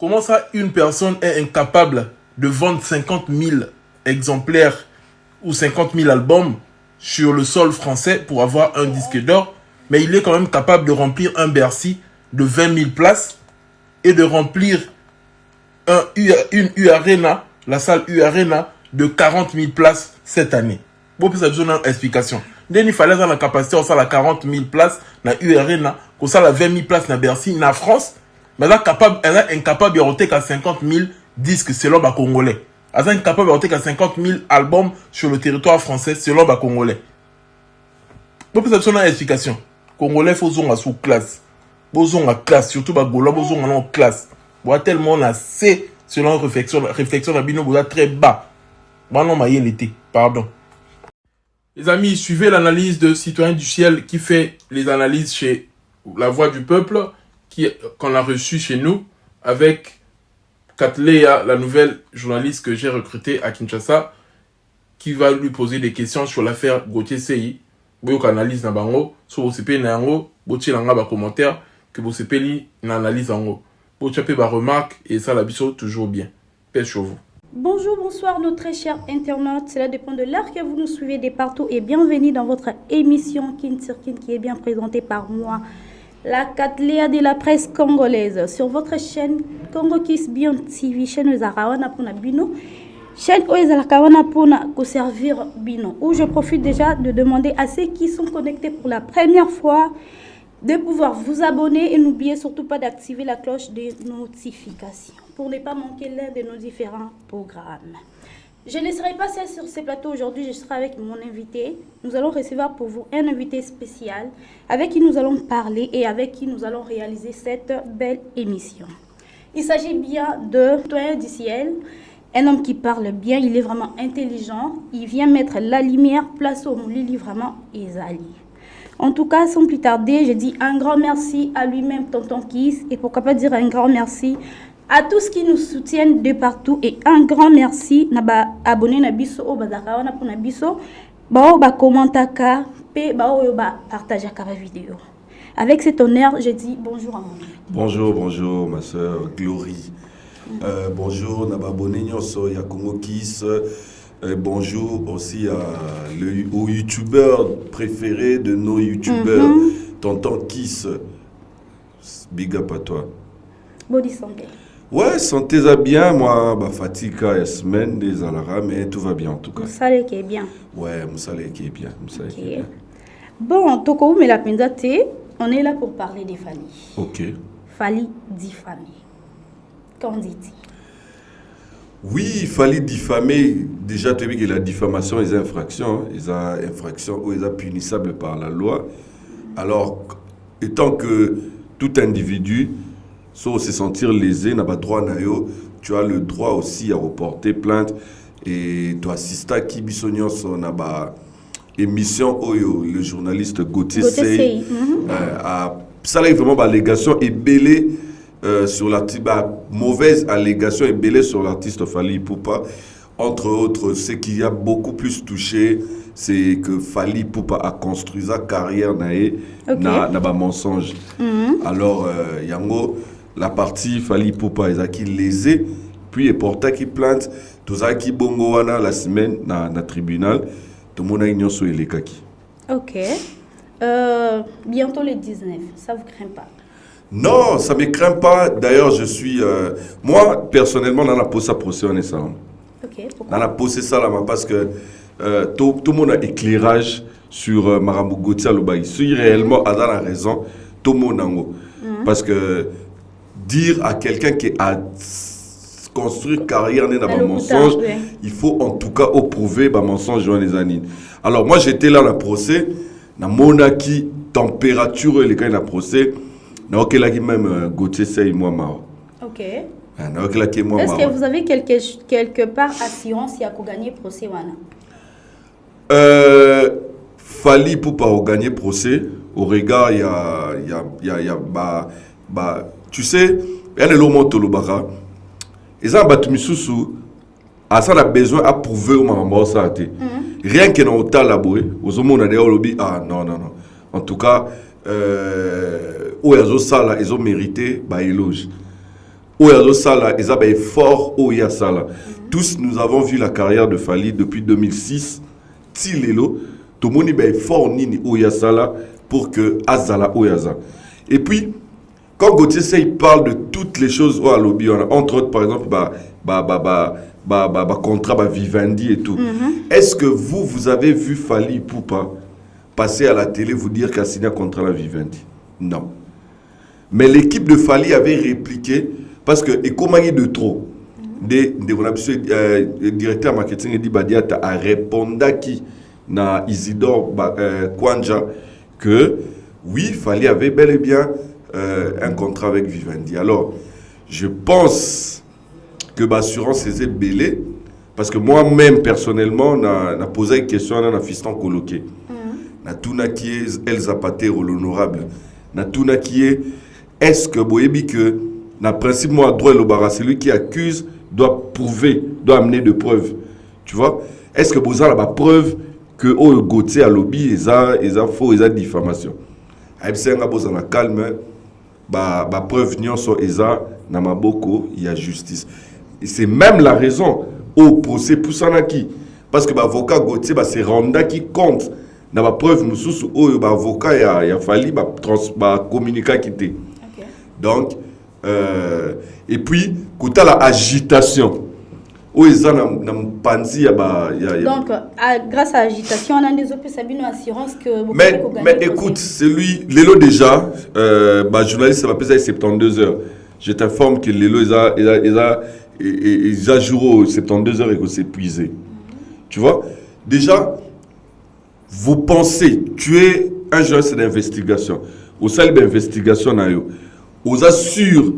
Comment ça, une personne est incapable de vendre 50 000 exemplaires ou 50 000 albums sur le sol français pour avoir un disque d'or, mais il est quand même capable de remplir un Bercy de 20 000 places et de remplir une U-Arena, la salle U-Arena, de 40 000 places cette année. Bon, puis ça a besoin d'une explication. Il fallait avoir la capacité de faire 40 000 places dans U-Arena, comme ça la 20 000 places dans Bercy, dans France, mais elle est incapable de rentrer qu'à 50 000 disques selon les Congolais. Elle est incapable de rentrer qu'à 50 000 albums sur le territoire français selon les Congolais. Bon, puis ça a besoin d'une explication. Congolais, il faut qu'ils sous classe. Besoin de classe, surtout les Gola, besoin de classe. Bon, tellement on a C selon réflexion de Bino, très bas. Bon, non, mais l'été, pardon. Les amis, suivez l'analyse de Citoyen du Ciel qui fait les analyses chez La Voix du Peuple, qu'on a reçu chez nous, avec Katlea, la nouvelle journaliste que j'ai recrutée à Kinshasa, qui va lui poser des questions sur l'affaire Gauthier Sey. Vous analyse na bango, so vous sepé na yango, botti langa ba commentaire que vous sepé li na analyse yango. Botti apé ba remarque et ça la biso toujours bien. Paix sur vous. Bonjour, bonsoir nos très chers internautes, cela dépend de l'heure que vous nous suivez de partout et bienvenue dans votre émission Kin sur Kin qui est bien présentée par moi, la Katlea de la presse congolaise, sur votre chaîne Congo Kiss Bion TV, chaîne Zarawana Pona Bino, chaîne Oezalakawana Pona ko servir Bino, où je profite déjà de demander à ceux qui sont connectés pour la première fois de pouvoir vous abonner et n'oubliez surtout pas d'activer la cloche des notifications pour ne pas manquer l'un de nos différents programmes. Je ne serai pas seule sur ce plateau aujourd'hui, je serai avec mon invité. Nous allons recevoir pour vous un invité spécial avec qui nous allons parler et avec qui nous allons réaliser cette belle émission. Il s'agit bien de Citoyen du Ciel, un homme qui parle bien, il est vraiment intelligent, il vient mettre la lumière, place au Moulili vraiment Ezali. En tout cas, sans plus tarder, je dis un grand merci à lui-même, Tonton Kiss, et pourquoi pas dire un grand merci à tous qui nous soutiennent de partout, et un grand merci à abonné na biso au bazaka na pona biso, ba commentaka, pe ba partager la vidéo. Avec cet honneur, je dis bonjour à mon ami. Bonjour ma soeur Glory. Bonjour na abonné nyonso ya Congo Kiss. Bonjour aussi au youtubeur préféré de nos youtubeurs, Tonton Kiss. Big up à toi. Body santé. Ouais, sentez-vous bien. Moi, fatigue la semaine des alara, mais tout va bien en tout cas. Moussale qui est bien. Ouais, Moussale qui est bien. Okay. Bon, Toko, mais la pendate, on est là pour parler des Fally. Ok. Fally diffamé. Qu'en dit-il? Oui, il fallait diffamer. Déjà, tu as vu que la diffamation est une infraction. Ils ont infraction ou ils sont punissables par la loi. Alors, étant que tout individu, sauf se sentir lésé, n'a pas droit à tu as le droit aussi à reporter plainte. Et toi, assistant qui bisognon son émission Oyo, le journaliste Gauthier Sey, ça là vraiment allégation et belé. Sur l'artiste, mauvaise allégation et belée sur l'artiste Fally Ipupa. Entre autres, ce qui a beaucoup plus touché, c'est que Fally Ipupa a construit sa carrière dans mensonge. Alors, yango, la partie Fally Ipupa, ils ont qui lésé, puis et porté qui plainte, tout ça qui bongo wana la semaine dans le tribunal, tout le monde a ignoré sur les kaki. Ok. Bientôt le 19, ça vous craint pas? Non, ça ne me craint pas. D'ailleurs, je suis... moi, personnellement, dans la posé procès, on est ça. Ok, pourquoi? Dans la posé ça, parce que tout le monde a éclairage sur Maramou Gauthier Lobaï. Si réellement, a la raison, tout le monde a. Parce que dire à quelqu'un qui a construit carrière dans un mensonge, il faut en tout cas prouver un mensonge dans les années. Alors, moi, j'étais là dans le procès, dans monarchie, température, les cas dans le procès. Ok, là, même Gauthier Sey, moi, maro. Ok. Est-ce que vous avez quelque part assurance qu'il y a qu'à gagner procès wana? Fally Ipupa a gagné procès. Au regard, il y a tu sais, il y a des lots de l'Obara. Ils ont battu Missoussou. À ça, on a besoin à prouver au moment ça a été. Rien que dans le temps là-bas, aux hommes, on a des lobby. Ah non. En tout cas, où ils ont ça là, ils ont mérité éloge. Oyazo Sala, ils ont fort Oya Sala. Tous nous avons vu la carrière de Fally depuis 2006. Tilelo, tout le monde est fort Nini Oya Sala pour que Azala Oyaza. Et puis, quand Gauthier Sey parle de toutes les choses au lobby, entre autres, par exemple, contrat Vivendi et tout. Est-ce que vous avez vu Fally Ipupa passer à la télé vous dire qu'il a signé un contrat à Vivendi? Non. Mais l'équipe de Fally avait répliqué parce que Ekomagi de trop, directeur marketing Edi Badiata a répondu qui na Isidore Kwanja que oui, Fally avait bel et bien un contrat avec Vivendi. Alors, je pense que l'assurance est belée parce que moi-même, personnellement, j'ai posé une question à un fiston coloqué. Na tuna qui est El Zapatero, l'honorable. Na tuna qui est-ce que Boyebi que na principe moi droit le barra, celui qui accuse doit prouver, doit amener de preuves. Tu vois? Est-ce que vous avez la preuve que au Gauthier à lobby ils faux, ils diffamation. Aïbsenga boza na calme, preuve nyonso eza na maboko, il y a justice. Et c'est même la raison au procès Poussanaki parce que l'avocat Gauthier c'est Randa qui compte. Na ba preuve mususu oyo ba avocat ya Fally communiquer quitté. Donc et puis côté la agitation où ils ont panzi donc grâce à l'agitation on a des opérations assurance que mais écoute c'est lui Lelo déjà journaliste va peser 72 heures. Je t'informe que Lelo il a joué 72 heures et que c'est épuisé. Tu vois déjà. Vous pensez, tu es un journaliste d'investigation. Au sein de l'investigation, vous assure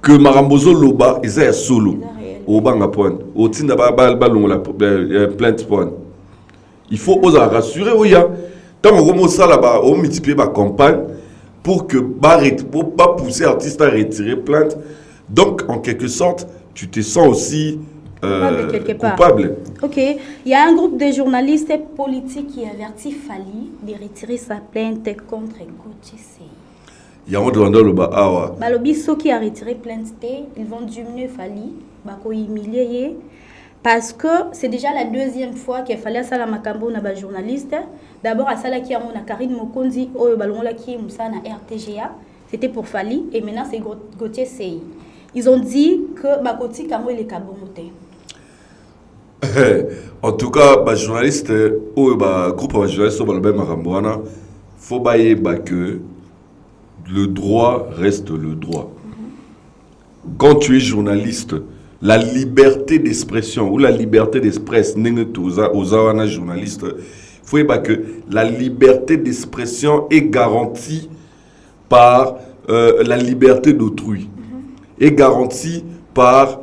que Marambozo Loba est solo. Au banga point. Au tinda la plainte point. Il faut oser rassurer. Tant que ça là-bas, on multiplie ma campagne pour que pas pousser l'artiste à retirer plainte. Donc, en quelque sorte, tu te sens aussi coupable. Ok. Il y a un groupe de journalistes politiques qui avertit Fally de retirer sa plainte contre Gauthier Sey. Il y a un autre le bas. Balobi ceux qui a retiré plainte, ils vont diminuer Fally, bako humilier parce que c'est déjà la deuxième fois qu'il fallait ça la makambo na ba journaliste. D'abord à sala qui a mon Karine Mokonzi oyo balongola ki musa na RTGA, c'était pour Fally et maintenant c'est Gauthier Sey. Ils ont dit que Bakoti Kamo il est kabomoté. En tout cas, les journalistes, le groupe de journalistes, il faut que le droit reste le droit. Quand tu es journaliste, la liberté d'expression ou la liberté d'expression, aux journalistes, il faut que la liberté d'expression est garantie par la liberté d'autrui, est garantie par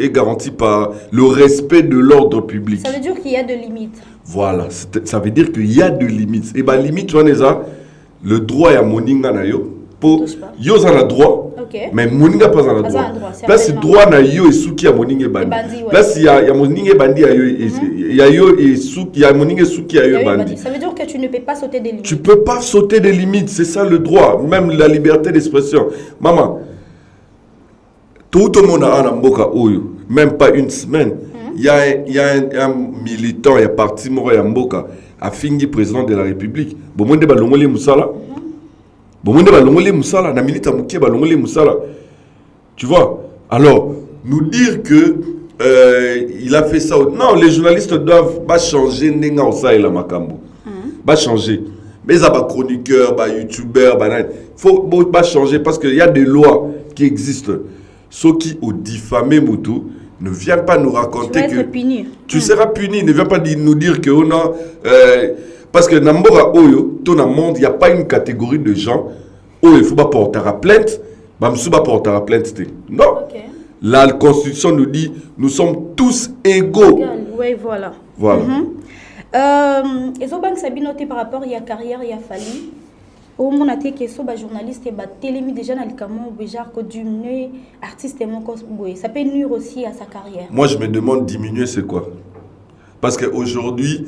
est garanti par le respect de l'ordre public. Ça veut dire qu'il y a de limites. Voilà, ça veut dire qu'il y a de limites. Et limite, tu vois, le droit à moninga na yo. Yo a le droit, mais moninga pas le droit. Là, c'est droit na yo et souki à moninga bandi. Là, il y a moninga bandi à yo, il y a yo et souki, il y a moninga souki à yo bandi. Ça veut dire que tu ne peux pas sauter des limites. Tu peux pas sauter des limites, c'est ça le droit, même la liberté d'expression. Maman. Tout le monde a un mboka oyo, même pas une semaine. Il y a un militant, il y a parti moro ya mboka, a fini président de la République. Bomonde balongoli musala. Bomonde balongoli musala, na milita mukie balongoli musala. Tu vois? Alors, nous dire que il a fait ça. Non, les journalistes doivent pas changer nenga osa et la makambo. Pas changer. Mais ça va chroniqueur, ba youtubeur, faut pas changer parce qu'il y a des lois qui existent. Ceux qui ont diffamé Moutou ne viennent pas nous raconter que tu seras puni. Ne viens pas nous dire que on a parce que dans le monde il n'y a pas une catégorie de gens où il faut pas porter à plainte. Non. La Constitution nous dit nous sommes tous égaux. Oui, voilà. Voilà. Et Zobank Sabinoté par rapport à la carrière il a fallu. Au moment où que so journaliste et télémi déjà dans le camion déjà que diminuer artiste ça peut nuire aussi à sa carrière. Moi je me demande diminuer c'est quoi? Parce qu'aujourd'hui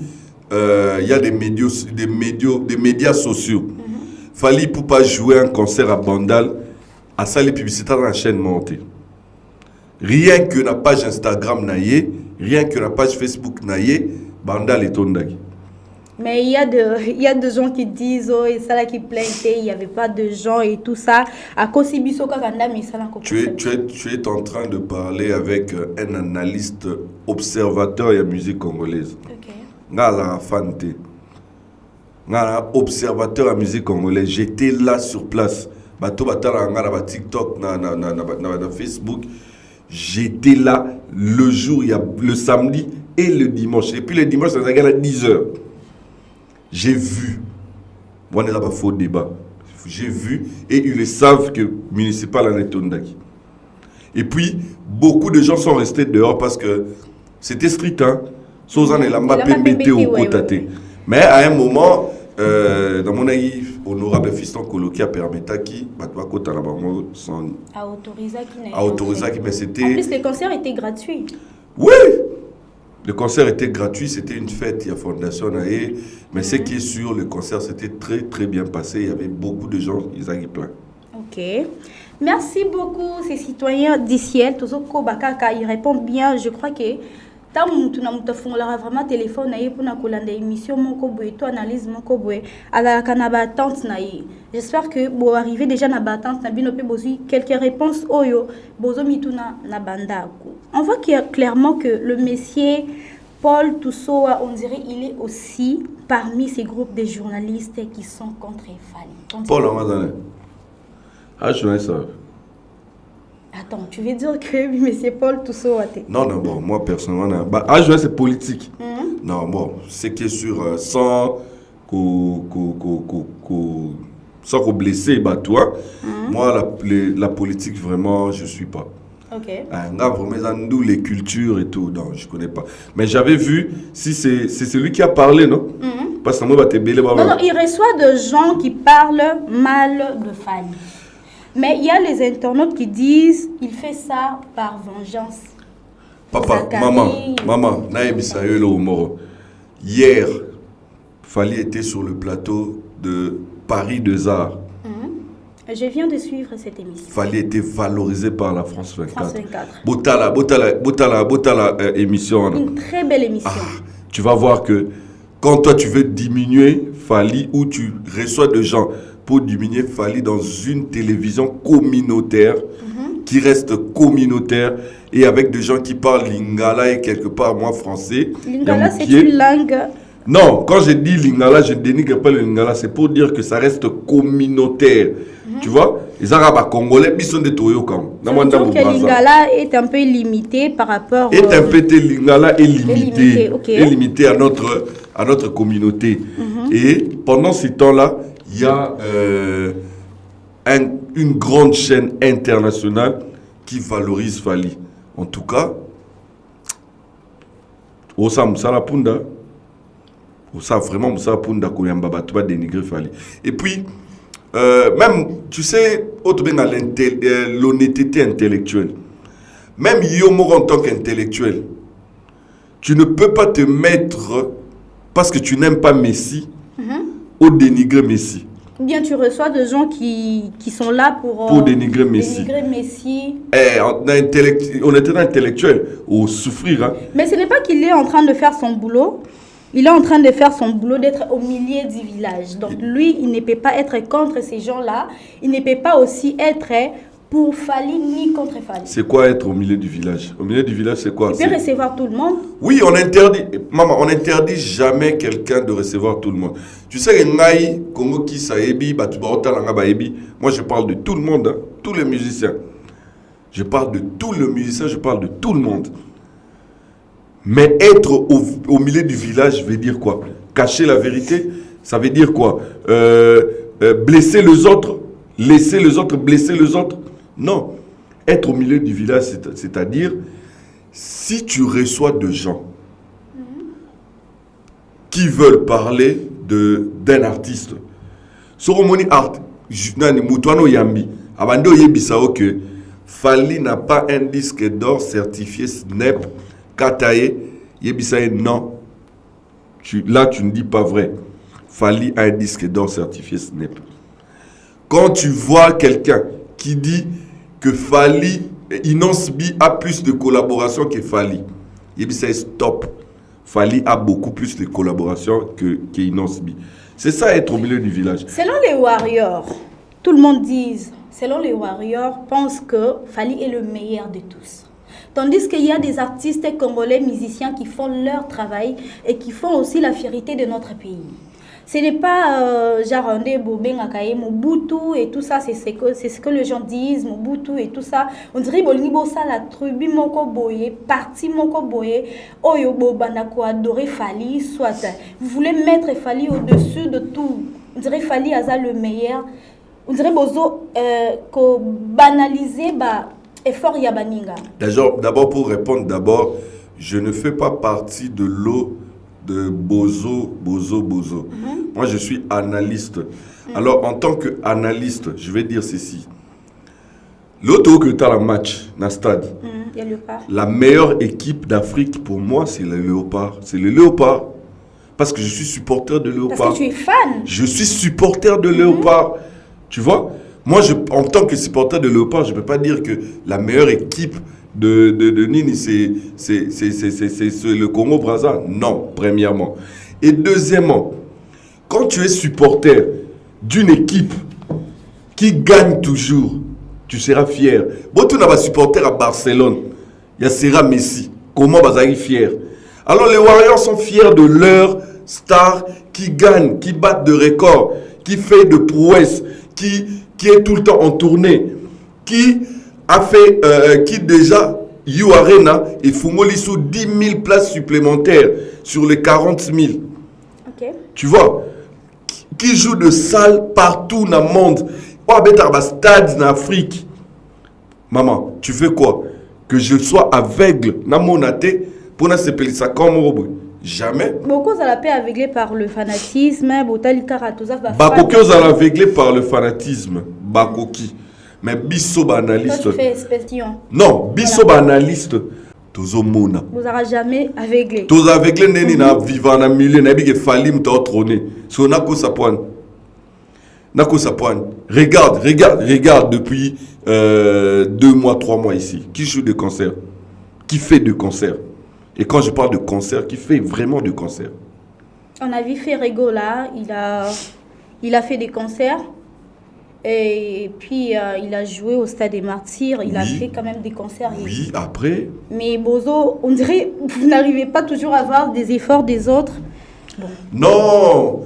il y a des médias sociaux. Fally pour pas jouer un concert à Bandal, à ça les publicités dans la chaîne montée. Rien que la page Instagram naïe, rien que la page Facebook naïe, banda les tondaki. Mais il y a des gens qui disent, oh, et ça là qui plaignent, il n'y avait pas de gens et tout ça. À cause de Kakanda, mais ça n'a tu es en train de parler avec un analyste observateur de la musique congolaise. Ok. Ngala Fante. Ngala observateur de la musique congolaise. J'étais là sur place. Bato batala ngala TikTok, na Facebook. J'étais là le jour, le samedi et le dimanche. Et puis le dimanche, ça s'agit à 10h. J'ai vu. Moi, on est là pour faux débat. J'ai vu et ils le savent que municipal en est tondaki. Et puis, beaucoup de gens sont restés dehors parce que c'était strict. Hein? Sozan et la MPBT au Kotate. Mais à un moment, dans mon avis, honorable fiston Koloki a permis qui à autoriser qui, mais c'était. En plus, les concerts étaient gratuits. Oui! Le concert était gratuit, c'était une fête, il y a Fondation Naé, mais ce qui est sûr, le concert s'était très très bien passé, il y avait beaucoup de gens, ils avaient plein. Ok. Merci beaucoup, ces citoyens d'Iciel, Tozoko Bakaka, ils répondent bien, je crois que tant que nous avons vraiment téléphone pour nous coller émission moko boy to analyse moko boy ala kanaba attente naïe. J'espère que vous arrivez déjà na battante na bino pe bozi quelques réponses oyo bozo mituna na bandako. On voit clairement que le monsieur Paul Toussoa, on dirait il est aussi parmi ces groupes de journalistes qui sont contre Fally. Paul Amazane. Ah, je sais ça. Attends, tu veux dire que M. Paul Toussoa Non, bon, moi personnellement, c'est politique. Non, bon, c'est qui est sûr, sans qu'on blesse, toi, moi, la politique, vraiment, je ne suis pas. Ok. Vraiment, les cultures et tout, non, je ne connais pas. Mais j'avais vu, si c'est celui qui a parlé, non? Parce que moi, non, il reçoit de gens qui parlent mal de Fally. Mais il y a les internautes qui disent il fait ça par vengeance. Papa, maman, hier, Fally était sur le plateau de Paris 2 Arts. Je viens de suivre cette émission. Fally était valorisé par la France 24. France 24. Botala émission. Une très belle émission. Tu vas voir que quand toi tu veux diminuer Fally ou tu reçois de gens pour diminuer Fally dans une télévision communautaire qui reste communautaire et avec des gens qui parlent lingala et quelque part moi français. Lingala c'est une langue. Non, quand je dis lingala, je ne dénigre pas le lingala, c'est pour dire que ça reste communautaire. Tu vois? Les Arabes congolais, ils sont des toyokam. Donc le lingala est un peu limité par rapport. Lingala est limité. Okay. Est limité à notre communauté. Et pendant ce temps-là, il y a une grande chaîne internationale qui valorise Fally. En tout cas, Osa Moussala Punda, Osa vraiment Moussala Punda, Kouyambaba, tu vas dénigrer Fally. Et puis, même, tu sais, l'honnêteté intellectuelle. Même Yomo en tant qu'intellectuel, tu ne peux pas te mettre, parce que tu n'aimes pas Messi, au dénigrer Messi. Ou bien tu reçois des gens qui sont là pour dénigrer Messi. On était intellectuel, ou souffrir. Hein. Mais ce n'est pas qu'il est en train de faire son boulot. Il est en train de faire son boulot, d'être au milieu du village. Donc lui, il ne peut pas être contre ces gens-là. Il ne peut pas aussi être pour Fally ni contre Fally. C'est quoi être au milieu du village? Au milieu du village, c'est quoi? Il peut recevoir tout le monde. Oui, on interdit. Maman, on n'interdit jamais quelqu'un de recevoir tout le monde. Tu sais, Congo qui saebi, moi je parle de tout le monde, hein, tous les musiciens. Je parle de tous les musiciens, je parle de tout le monde. Mais être au milieu du village veut dire quoi? Cacher la vérité, ça veut dire quoi? Blesser les autres, laisser les autres, blesser les autres? Non. Être au milieu du village, c'est-à-dire, si tu reçois des gens qui veulent parler d'un artiste, Soromoni Art, Moutouano Yambi, Abando Yebisao que Fally n'a pas un disque d'or certifié SNEP, Kataye, Yebisaye, non. Là, tu ne dis pas vrai. Fally a un disque d'or certifié SNEP. Quand tu vois quelqu'un qui dit que Fally, Inansbi a plus de collaboration que Fally. Il dit c'est stop. Fally a beaucoup plus de collaboration que Inansbi. C'est ça être au milieu du village. Selon les Warriors, tout le monde dit, selon les Warriors, pense que Fally est le meilleur de tous. Tandis qu'il y a des artistes congolais, musiciens qui font leur travail et qui font aussi la fierté de notre pays. Ce n'est pas genre Mobutu et tout ça, c'est ce que les gens disent, Mobutu et tout ça. On dirait que ça la tribu moko boye, parti moko boye, oyo bobandako adorer Fally, soit vous voulez mettre Fally au-dessus de tout. On dirait Fally Aza le meilleur. On dirait bozo que banaliser effort yabaninga. D'abord pour répondre, je ne fais pas partie de l'eau de Bozo. Moi, je suis analyste. Alors, en tant qu'analyste, je vais dire ceci. L'autre que tu as le match, dans le stade, la meilleure équipe d'Afrique, pour moi, c'est le Léopard. C'est le Léopard. Parce que je suis supporter de Léopard. Parce que tu es fan. Je suis supporter de Léopard. Tu vois? Moi, en tant que supporter de Léopard, je ne peux pas dire que la meilleure équipe de Nini, c'est le Congo-Brazza. Non, premièrement. Et deuxièmement, quand tu es supporter d'une équipe qui gagne toujours, tu seras fier. Bon, tu n'as pas supporter à Barcelone. Il y a Serra Messi. Comment vas-tu être fier? Alors, les Warriors sont fiers de leur star qui gagne, qui bat de records, qui fait de prouesses, qui est tout le temps en tournée, qui a fait, qui déjà, You Arena et Fungoli sous 10 000 places supplémentaires sur les 40 000. Okay. Tu vois, qui joue de salles partout dans le monde. Ou à un stade en Afrique. Maman, tu fais quoi? Que je sois aveugle dans mon athée pour ne pas ça comme jamais. Beaucoup sont aveuglés par le fanatisme. Bakoki sont aveuglés par le fanatisme. Bakoki. Mais biso analyste. Toi, tu fais expression. Non, biso analyste. Tozo mona. Vous n'aurez jamais aveuglé. Tozo aveuglé neni na vivant na milieu na bige Fally mta trôner. So nako sapoine. Nako sapoine. Regarde depuis 2 mois, 3 mois ici. Qui joue de concert? Qui fait de concert? Et quand je parle de concert, qui fait vraiment de concert? On a vu Ferrego là, il a fait des concerts. Et puis il a joué au Stade des Martyrs, il a fait quand même des concerts. Oui, après. Mais Bozo, on dirait vous n'arrivez pas toujours à voir des efforts des autres. Bon. Non,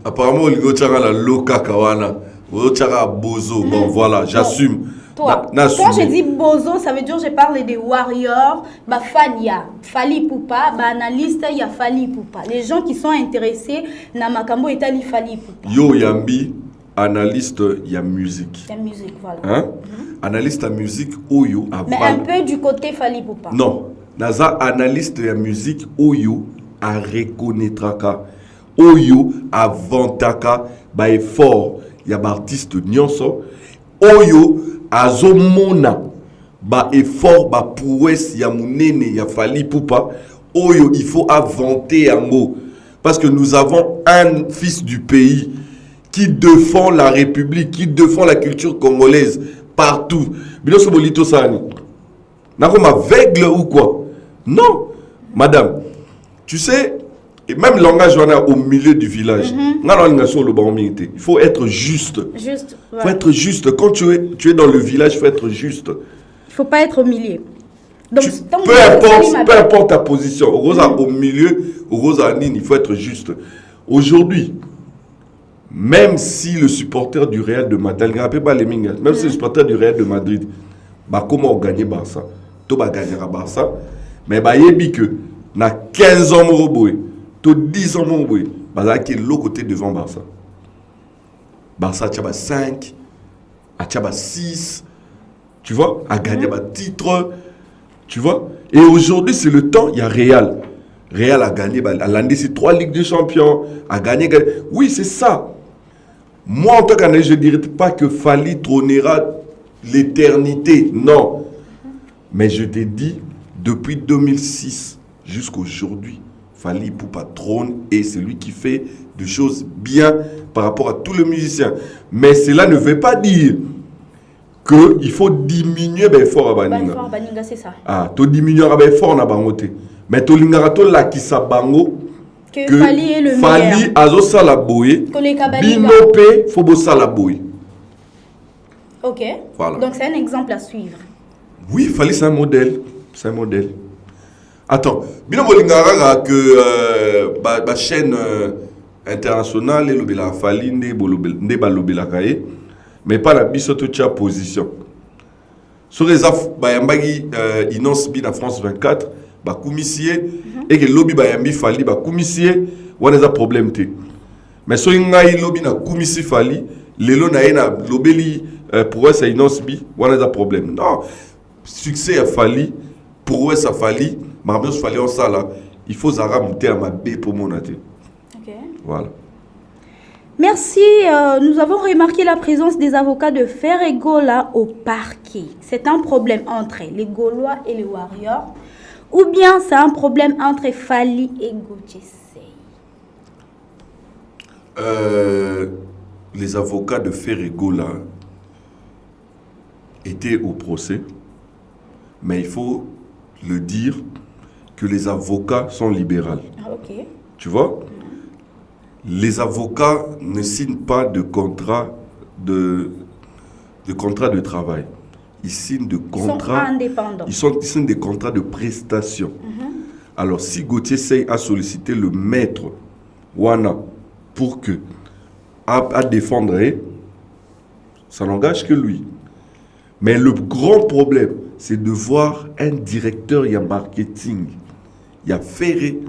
apparemment il y a la loka kawana, il y a Bozo. Bon voilà, j'assume. Toi, quand je dis Bozo, ça veut dire que je parle des Warriors, Fania, Fally Poupa, analyste, il y a Fally Poupa. Les gens qui sont intéressés, Namakambo et Tali Fally Poupa. Yo Yambi, analyste, il y a musique. Il y a musique, voilà. Hein? Analyste à musique, Oyo, à mais un peu du côté Fally Poupa. Non, Naza, analyste à musique, Oyo, à reconnaître, Oyo, à vantaka, bah effort, il y a artiste Nyonso, Oyo, azomona ba effort ba prouesse ya munene ya Fally Poupa oyo il faut inventer yango parce que nous avons un fils du pays qui défend la République, qui défend la culture congolaise partout. Biloso bolito sani nako aveugle ou quoi? Non madame, tu sais, et même le langage au milieu du village. Il faut être juste. Juste. Il faut être juste. Quand tu es dans le village, il faut être juste. Il ne faut pas être au milieu. Donc, peu importe ta position. Au milieu, il faut être juste. Aujourd'hui, même si le supporter du Real de Madrid, même si le supporter du Real de Madrid, comment gagner Barça? Tu vas gagner à Barça. Mais il y a que na 15 ans, tu 10 ans, qui est l'autre côté devant Barça. Barça, tu as 5, tu as 6, tu vois, à gagner un titre, tu vois. Et aujourd'hui, c'est le temps, il y a Real. Real a gagné, a landé ses 3 Ligues des Champions, a gagné. Oui, c'est ça. Moi, en tant qu'analyste, je ne dirais pas que Fally trônera l'éternité, non. Mais je t'ai dit, depuis 2006 jusqu'à aujourd'hui, Fally Ipupa trône et c'est lui qui fait des choses bien par rapport à tous les musiciens. Mais cela ne veut pas dire qu'il faut diminuer l'effort à Baninga. L'effort Baninga, c'est ça. Ah, tu diminues l'effort à Bangote. Mais tu lingara to la qui sa bango que Fally est le meilleur. Fally azo sala boye. Binope faut bo sala boye. Ok. Voilà. Donc c'est un exemple à suivre. Oui, Fally c'est un modèle. C'est un modèle. Attends, bino bolingara que ba chaîne internationale et la Fally ne balobela kaye mais pas la bisoto tia position. Sur les bayambagi inonce bi na France 24 ba commissaire et que lobby bayambi Fally ba commissaire wana za problème te. Mais so ngai lobby na commissaire Fally lelo na ena lobeli pour ça inonce bi wana za problème. Non, succès à Fally pour ça Fally Marmos Fally en ça là, il faut zara monter à ma B pour mon athée. OK. Voilà. Merci. Nous avons remarqué la présence des avocats de Ferregola au parquet. C'est un problème entre les Gaulois et les Warriors, ou bien c'est un problème entre Fally et Gauthier Seye? Les avocats de Ferregola étaient au procès, mais il faut le dire que les avocats sont libéraux. Ah, ok. Tu vois? Les avocats ne signent pas de contrat de travail. Ils signent de contrats. Ils sont indépendants. Ils signent des contrats de prestation. Alors, si Gauthier Seye a sollicité le maître Wana pour que à défendre, ça n'engage que lui. Mais le grand problème, c'est de voir un directeur, il y a marketing, il y a Ferré,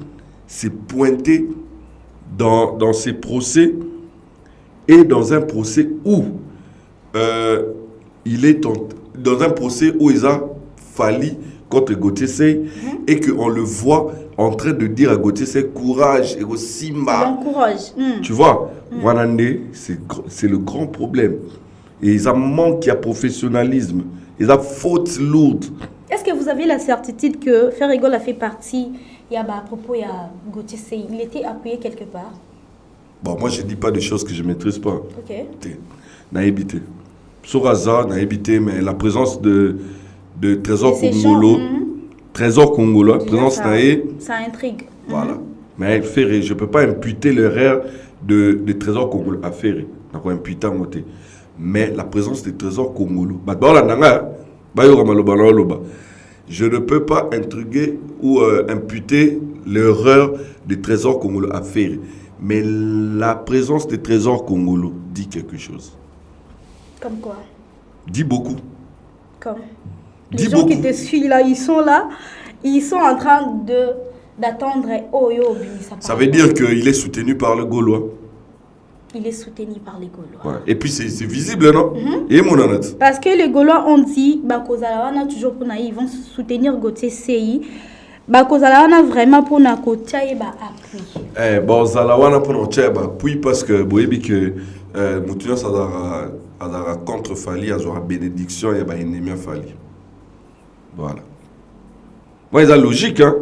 c'est pointé dans ces procès et dans un procès où il est dans un procès où il a Fally contre Gauthier Seye et qu'on le voit en train de dire à Gauthier Seye courage et aussi courage. Tu vois, Wanande, c'est le grand problème. Et ils ont manque de professionnalisme, ils ont faute lourde. Est-ce que vous avez la certitude que Ferregola a fait partie, à propos de Gauthier Seye, il était appuyé quelque part? Bon, moi je ne dis pas des choses que je ne maîtrise pas. Ok. N'a évité. Soraza n'a évité, mais la présence de Trésor Congolo, Trésor Congolo, présence ça intrigue. Voilà. Mais Ferré, je ne peux pas imputer l'erreur de Trésor Congolo à Ferré. Mais la présence de Trésor Congolo, je ne peux pas intriguer ou imputer l'erreur de Trésor Congolo à Ferré. Mais la présence de Trésor Congolo dit quelque chose. Comme quoi? Dit beaucoup. Comme les gens qui te suivent là, ils sont en train d'attendre Oyobi. Ça veut dire qu'il est soutenu par le Gaulois. Il est soutenu par les Gaulois. Ouais. Et puis c'est visible, non? Et mon honnête. Parce que les Gaulois ont dit, toujours pour ils vont soutenir Gauthier Seye. Bakozalawana vraiment pour na kotia et appui. Bon zalawana pour na kotia appui parce que boyebi que mutunya sadara contre Fally azora bénédiction et ba ennemi Fally. Voilà. Moi c'est logique hein.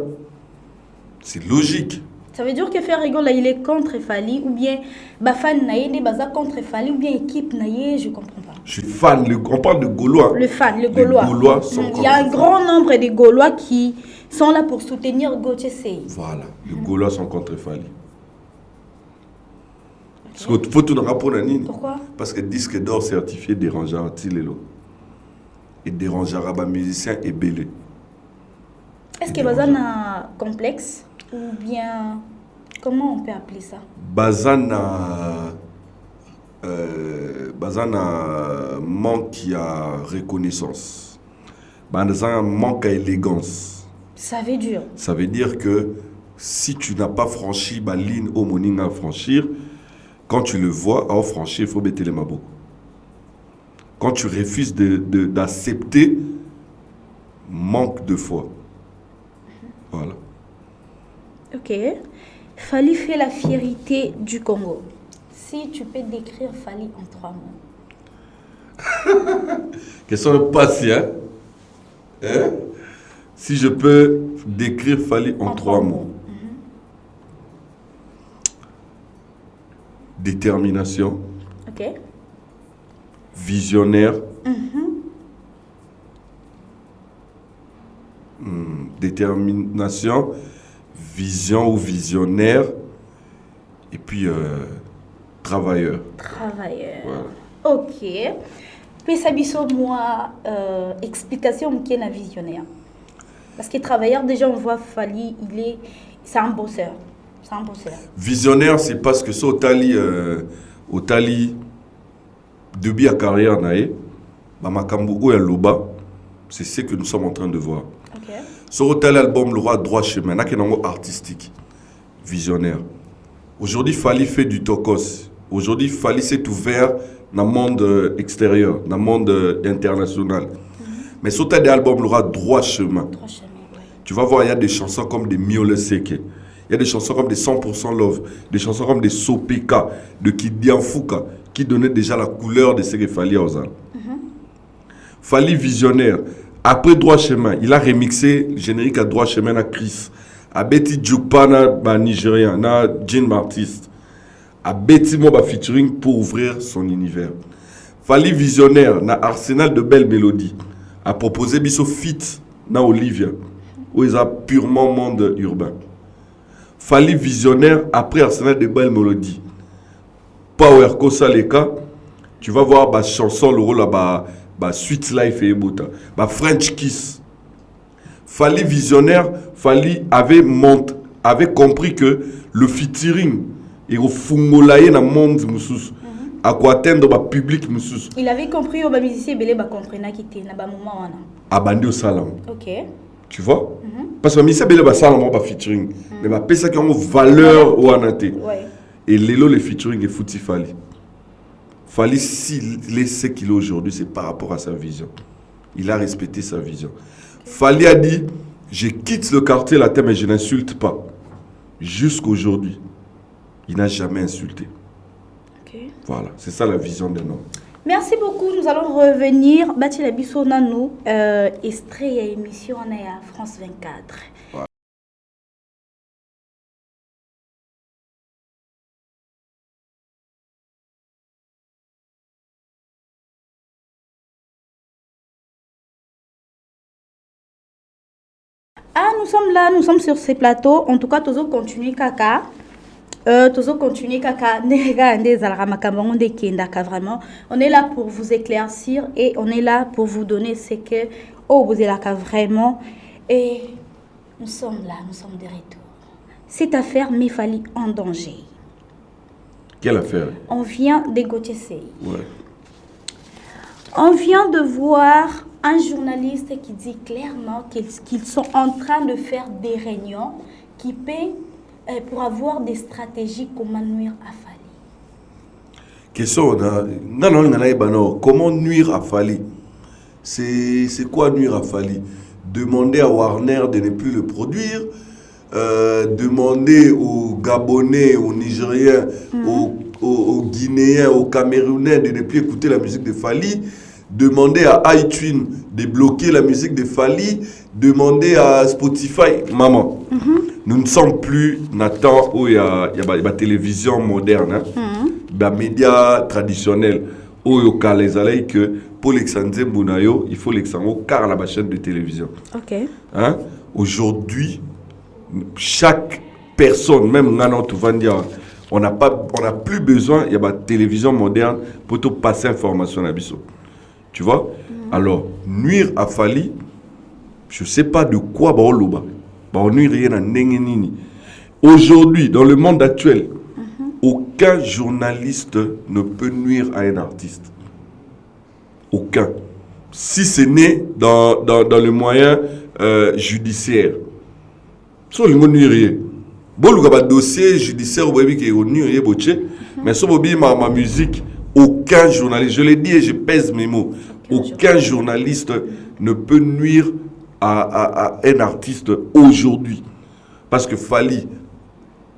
C'est logique. Ça veut dire que Ferregola il est contre Fally ou bien fan naye ne baza contre Fally ou bien équipe naye, je comprends pas. Je suis fan, on parle de Gaulois. Le Gaulois. Les Gaulois sont il y a un grand nombre de Gaulois qui sont là pour soutenir Gauthier Seye. Voilà, les Gaulois sont contre Fally. Parce qu'il faut tout le rapport. Pourquoi? Parce que disque d'or certifié dérangera Tilelo. Et dérangera les musiciens et belé. Est-ce que Bazana complexe ou bien comment on peut appeler ça? Bazana manque à reconnaissance. Bazana manque à élégance. Ça veut dire? Ça veut dire que si tu n'as pas franchi la ligne au morning à franchir, quand tu le vois à franchir, il faut mettre les mabos. Quand tu refuses d'accepter, manque de foi. Voilà. Ok. Fally fait la fierté du Congo. Si tu peux décrire Fally en 3 mots. Question de patient. Hein? Si je peux décrire Fally en 3 mots. détermination, Ok. visionnaire, détermination, vision ou visionnaire, et puis travailleur. Travailleur. Voilà. Ok. Pesa biso moi explication qui est un visionnaire. Parce que travailleur déjà on voit Fally, c'est un bosseur. C'est un bosseur. Visionnaire, c'est parce que ça au tali depuis la carrière nae, ba makambo ou ya loba, c'est ce que nous sommes en train de voir. Ok. Sur au tali album le roi droit chemin, na kenango artistique, visionnaire. Aujourd'hui Fally fait du tokos. Aujourd'hui Fally s'est ouvert dans le monde extérieur, dans le monde international. Mais sur tes albums, il aura droit chemin. Trois chemins, ouais. Tu vas voir, il y a des chansons comme des Miole Seke, il y a des chansons comme des 100% Love, des chansons comme des Sopeka, de Kidi Anfouka, qui donnaient déjà la couleur de ce que Fally a osé. Fally visionnaire. Après droit chemin, il a remixé le générique à droit chemin à Chris, à Betty Jukpa, na Nigérien, na Jean Martiste. À Betty Moba featuring pour ouvrir son univers. Fally visionnaire, na arsenal de belles mélodies. A proposé biso fit na Olivia, où ils ont purement monde urbain. Fally visionnaire après arsenal de belles mélodies. Power Kosa Leka, tu vas voir ma chanson le rôle là Sweet Life et Ebota, French Kiss. Fally visionnaire, Fally avait compris que le featuring et au fungolaye na monde mususu à quoi atteindre ba public mususu. Il avait compris au musicien belé ba comprena qui était na ba moment wana. Abandi au salam. Ok. Tu vois? Parce que musicien belé ba salam ba featuring, mais ba pesa qui ont valeur ou anate. Ouais. Et lelo le featuring est fouti Fally. Fally s'il est ce qu'il est aujourd'hui, c'est par rapport à sa vision. Il a respecté sa vision. Fally a dit, je quitte le quartier latin mais je n'insulte pas. Jusqu'aujourd'hui. Il n'a jamais insulté. Okay. Voilà, c'est ça la vision d'un homme. Merci beaucoup. Nous allons revenir. Bati la biso nanu extrait et émission à France 24. Voilà. Ah, nous sommes là, nous sommes sur ces plateaux. En tout cas, tous continuer kaka. Toujours continuer kaka vraiment. On est là pour vous éclaircir et on est là pour vous donner ce que vous êtes là vraiment. Et nous sommes là, nous sommes de retour. Cette affaire m'est fallu en danger. Quelle affaire? On vient de Gauthier. Ouais. On vient de voir un journaliste qui dit clairement qu'ils sont en train de faire des réunions qui paient pour avoir des stratégies comment nuire à Fally. Question, comment nuire à Fally? C'est quoi nuire à Fally? Demander à Warner de ne plus le produire, demander aux Gabonais, aux Nigériens, aux Guinéens, aux Camerounais de ne plus écouter la musique de Fally, demander à iTunes de bloquer la musique de Fally, demander à Spotify, maman. Nous ne sommes plus dans le temps où il y a la télévision moderne, les médias traditionnels, où il y a les allées que pour l'exander Mounayo, il faut l'exander car la chaîne de télévision. Ok. Hein? Aujourd'hui, chaque personne, même maintenant, on n'a plus besoin, il y a la télévision moderne pour te passer information à Bissot. Tu vois? Alors, nuire à Fally, je ne sais pas de quoi on va aujourd'hui, dans le monde actuel, aucun journaliste ne peut nuire à un artiste. Aucun. Si ce n'est dans le moyen judiciaire. Si on ne nuire pas. Si on a un dossier judiciaire, mais si on a ma musique, aucun journaliste, je l'ai dit et je pèse mes mots, aucun journaliste ne peut nuire à un artiste aujourd'hui. Parce que Fally,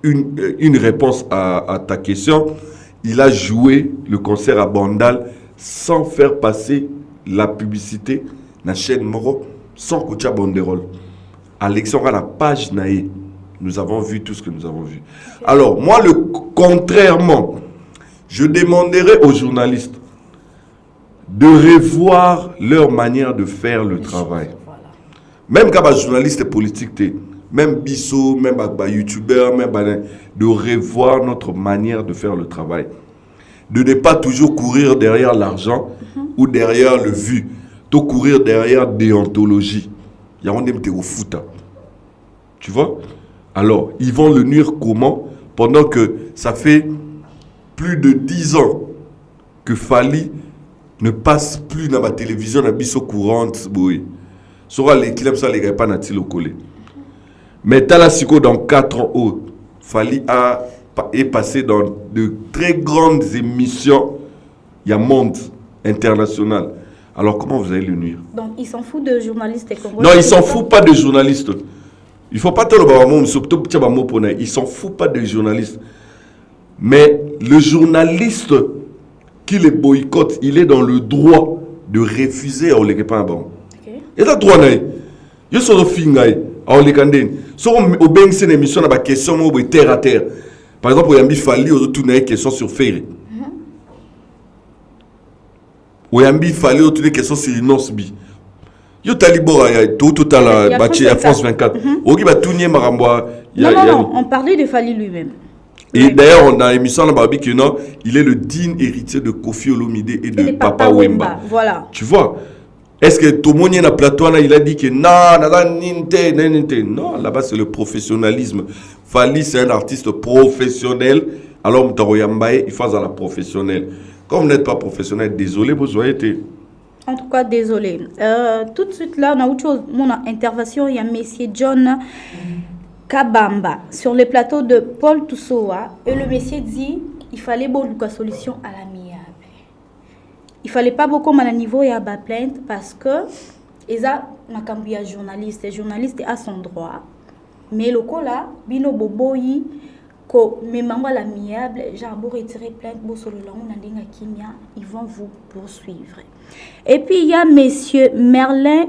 une réponse à ta question, il a joué le concert à Bandal sans faire passer la publicité dans la chaîne Moro, sans coacher banderole. Alexandre à la page Naé, nous avons vu tout ce que nous avons vu. Alors, moi, contrairement Je demanderai aux journalistes de revoir leur manière de faire le travail. Voilà. Même quand les journalistes politiques, même Bissot, même les youtubeurs, même de revoir notre manière de faire le travail. De ne pas toujours courir derrière l'argent ou derrière le vu, de courir derrière déontologie. Il y a un au foot. Tu vois? Alors, ils vont le nuire comment? Pendant que ça fait plus de 10 ans que Fally ne passe plus dans la télévision, dans la courante. Sera les kilomètres, ça les gars pas nati le collé. Mais Talasiko dans 4 ans, Fally est passé dans de très grandes émissions. Il y a monde international. Alors comment vous allez le nuire? Donc il s'en fout de journalistes et congolais. Non, il s'en fout pas de journalistes. Il faut pas te le il s'en fout pas des journalistes. Mais le journaliste qui les boycotte, il est dans le droit de refuser à Olekepa bon. Et là droit naï. Yo so fingaï à Olekanden. So au beng c'est une émission na question mo terre à terre. Par exemple, Oyambi Fally au tourner une question sur Ferry. Oyambi Fally au tourner question sur Nosbi. Yo talibora ya tout à la bâti à France 24. Oki ba tourner maramboa. Non, on parlait de Fally lui-même. Et d'ailleurs, on a émission dans Babi que non, il est le digne héritier de Kofi Olomide et de Papa Wemba. Voilà. Tu vois? Est-ce que tout le monde est plateau, il a dit que non, là-bas c'est le professionnalisme. Fally c'est un artiste professionnel, alors Mtaroyambaye il fait à la professionnelle. Comme vous n'êtes pas professionnel, désolé, vous avez été. En tout cas, désolé. Tout de suite là, on a autre chose. Mon intervention, il y a Monsieur John Kabamba sur le plateau de Paul Toussoa. Et le monsieur dit il fallait beaucoup de solution à l'amiable. Il fallait pas beaucoup à niveau et à la plainte parce que ils a un journaliste. Les journalistes à son droit. Mais le cas là, bino boboyi ko memang l'amiable, genre pour retirer plainte pour sur le long n'andinga kimia, ils vont vous poursuivre. Et puis il y a monsieur Merlin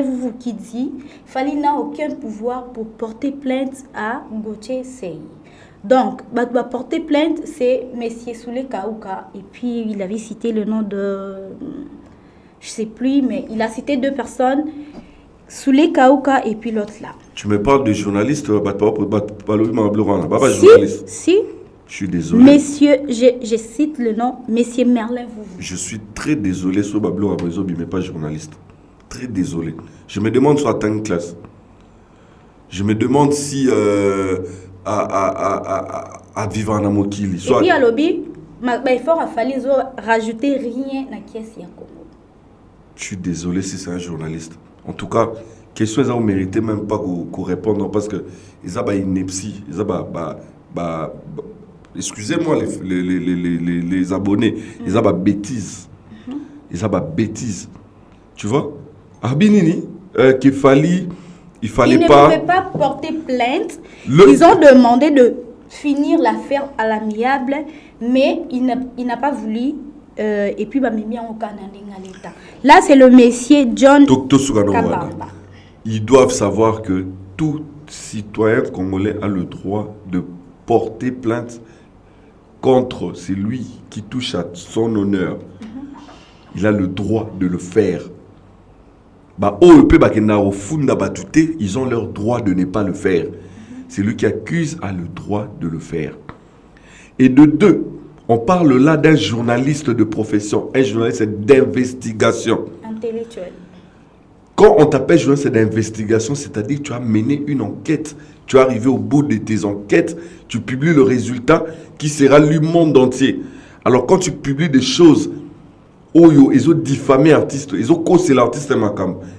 vous qui dit Fally n'a aucun pouvoir pour porter plainte à Gauthier Sey. Donc, bah porter plainte, c'est monsieur Soulé Kaouka. Et puis il avait cité le nom de je sais plus, mais il a cité 2 personnes. Soulé Kaouka et puis l'autre là. Tu me parles de journaliste, Si. Je suis désolé. Messieurs, je cite le nom, Monsieur Merlin vous. Je suis très désolé sur Bablo Abazo, mais pas journaliste. Très désolé. Je me demande sur la tank classe. Je me demande si à vivre en Amokili. Et puis à lobby, il faut rajouter rien à qui est Congo. Je suis désolé si c'est un journaliste. En tout cas, question ils ont mérité même pas qu'on réponde parce que ils ont une ineptie, ils ont excusez-moi les abonnés, ils ont bêtises. Ils ont bêtises. Tu vois? Arbinini qu'il fallait il fallait ils pas. Ils ne pouvaient pas porter plainte. Ils ont demandé de finir l'affaire à l'amiable, mais il n'a pas voulu. Et puis, là, c'est le monsieur John Kabamba. Ils doivent savoir que tout citoyen congolais a le droit de porter plainte contre celui qui touche à son honneur. Il a le droit de le faire. Ils ont leur droit de ne pas le faire. Celui qui accuse a le droit de le faire. Et de 2, on parle là d'un journaliste de profession, un journaliste d'investigation. Intellectuel. Quand on t'appelle journaliste d'investigation, c'est-à-dire que tu as mené une enquête, tu es arrivé au bout de tes enquêtes, tu publies le résultat qui sera lu au monde entier. Alors quand tu publies des choses, ils ont diffamé l'artiste, ils ont causé l'artiste,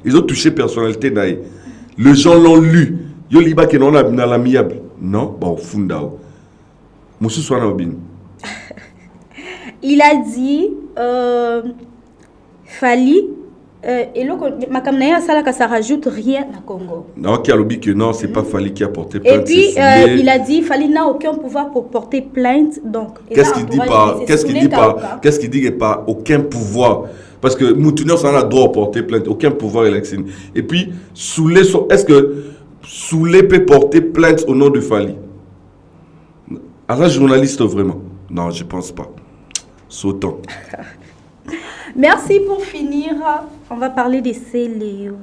ils ont touché personnalité, les gens l'ont lu, ils ont dit que non, l'amiable. Non, bon, fundao. Monsieur Swanabin. Il a dit Fally et ça rajoute rien à Congo. Non, qui a dit que non, c'est pas Fally qui a porté plainte. Et puis il a dit Fally n'a aucun pouvoir pour porter plainte. Donc qu'est-ce qu'il dit par aucun pouvoir? Parce que Moutounior ça a le droit de porter plainte, aucun pouvoir élection. Et puis est-ce que Soulé peut porter plainte au nom de Fally? Alors journaliste vraiment. Non, je pense pas. Sautons. Merci pour finir. On va parler de Céléo.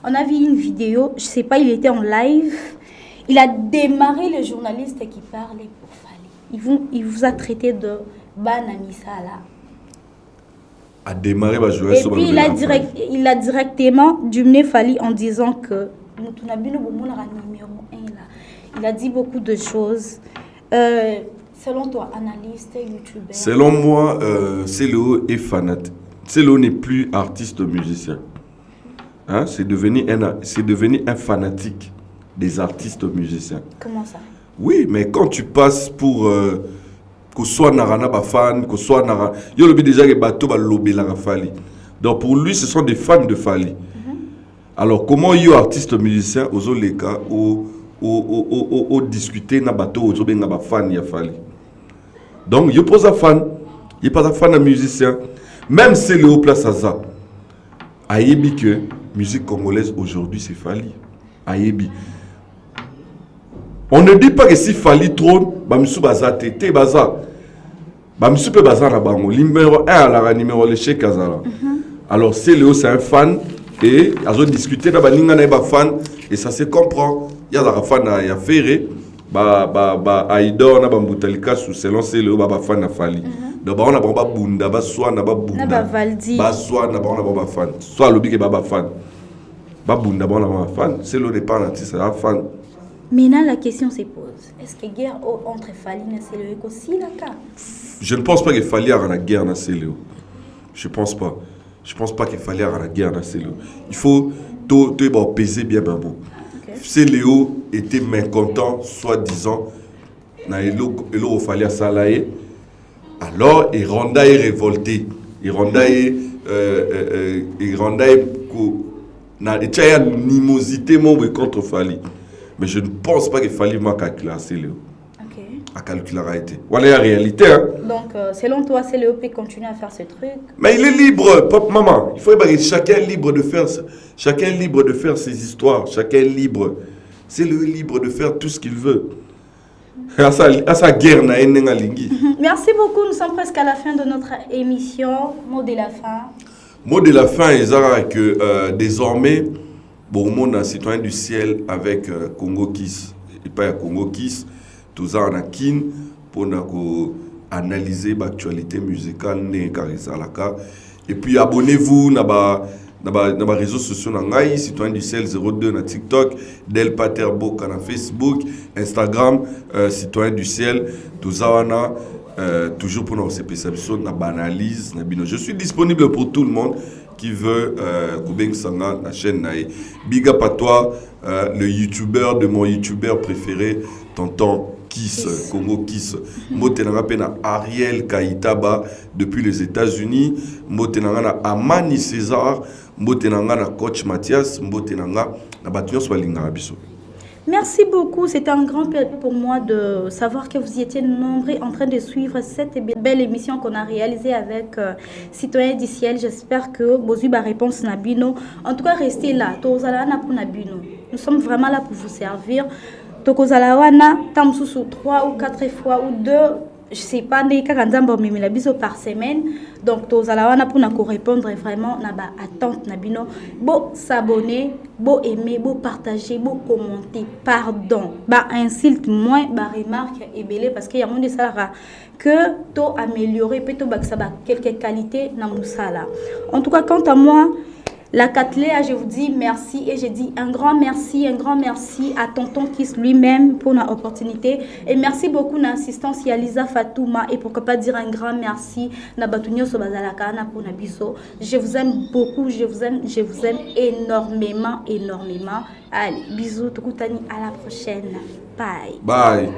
On a vu une vidéo, je sais pas, il était en live. Il a démarré le journaliste qui parlait pour Fally. Il vous a traité de Banamisala. A démarré, et puis il a directement diminué Fally en disant que il a dit beaucoup de choses. Selon toi, analyste, youtubeur. Selon moi, Céléo est fanatique. Céléo n'est plus artiste musicien. Hein? C'est devenu un fanatique des artistes musiciens. Comment ça? Oui, mais quand tu passes pour que soit Narana ba fan, que soit Narana, il y a déjà les bateaux ba lobby la Fally. Donc pour lui, ce sont des fans de Fally. Alors comment il y a artiste musicien aux autres cas au discuter na bateau aux autres na ba fan ya Fally. Donc il pose un fan, il pas un fan de musicien. Même si c'est le place à ça. Ayebi que musique congolaise aujourd'hui c'est Fally. Ayebi. On ne dit pas que si Fally trône, Bamissou Baza Tété Baza. Bamissou peut Baza na bango. Numéro 1 à la numéro le Cheikh Kazala. Alors Céléo c'est un fan et ils ont discuté na baninga na ba fan et ça se comprend. Il y a la fan à Ferré, Aïdor na Bambutalika sous selon Céléo ba fan na Fally. Donc on a ba bunda ba soit na ba bunda. Na ba Valdi. Ba soit na ba fan. Soit lobi ke ba fan. Ba bunda ba na ba fan. Céléo n'est pas un artiste, c'est un fan. Maintenant, la question se pose. Est-ce que guerre entre Fally et Céléo aussi la cas? Je ne pense pas qu'il fallait avoir la guerre dans Céléo. Je pense pas. Je pense pas qu'il fallait avoir la guerre dans Céléo. Il faut tout peser bien beau. Céléo était mécontent, soi-disant, na il fallait salayer. Alors, il rendait révolté. Il rendait na animosité contre Fally. Mais je ne pense pas qu'il fallait calculer à Céléo. À calculer la réalité. Voilà la réalité. Hein? Donc, selon toi, Céléo peut continuer à faire ce truc? Mais il est libre, pop maman. Il faut que chacun est libre de faire ses histoires. Chacun est libre. Céléo est libre de faire tout ce qu'il veut. À sa guerre, merci beaucoup. Nous sommes presque à la fin de notre émission. Mot de la fin. Mot de la fin, ils ont que désormais, bon, monde un citoyen du ciel avec Congo Kiss. Et pas Congo Kiss, tout ça en a kin pour analyser l'actualité musicale né Karizalaka. Et puis abonnez-vous dans les réseaux sociaux nangai, citoyen du ciel 02 na TikTok, Del Paterbo na Facebook, Instagram, citoyen du ciel, tout ça toujours pour nos spécialisations na banalise na bino. Je suis disponible pour tout le monde qui veut Koubeng Sanga la chaîne nae. Big up à toi, le youtubeur de mon youtubeur préféré, tonton Kiss, Congo Kiss. Motenanga pena Ariel Kaitaba depuis les États-Unis. Motenanga na Amani César. Motenanga na coach Mathias. Motenanga na Batuyon Swalinga Abiso. Merci beaucoup. C'était un grand plaisir pour moi de savoir que vous étiez nombreux en train de suivre cette belle émission qu'on a réalisée avec Citoyen du Ciel. J'espère que vous avez la réponse Nabino. En tout cas, restez là. Nous sommes vraiment là pour vous servir. Tokozalawana, tamsusu 3 ou 4 fois ou 2, je sais pas, par semaine. Donc, tozalawana pour nous répondre vraiment na ba attente nabino. Bo s'abonner, bo aimer, bo partager, bo commenter. Pardon. Ba insulte moins, ba remarque et belé parce qu'il y a monde de ça que to améliorer peut-être quelques qualités na musala. En tout cas, quant à moi, la Catléa, je vous dis merci et je dis un grand merci à Tonton Kiss lui-même pour l'opportunité. Et merci beaucoup à l'assistance à Lisa Fatouma et pourquoi pas dire un grand merci à Batunio Sobazalakana pour Nabiso. Je vous aime beaucoup, je vous aime énormément. Allez, bisous, Tokoutani, à la prochaine. Bye. Bye.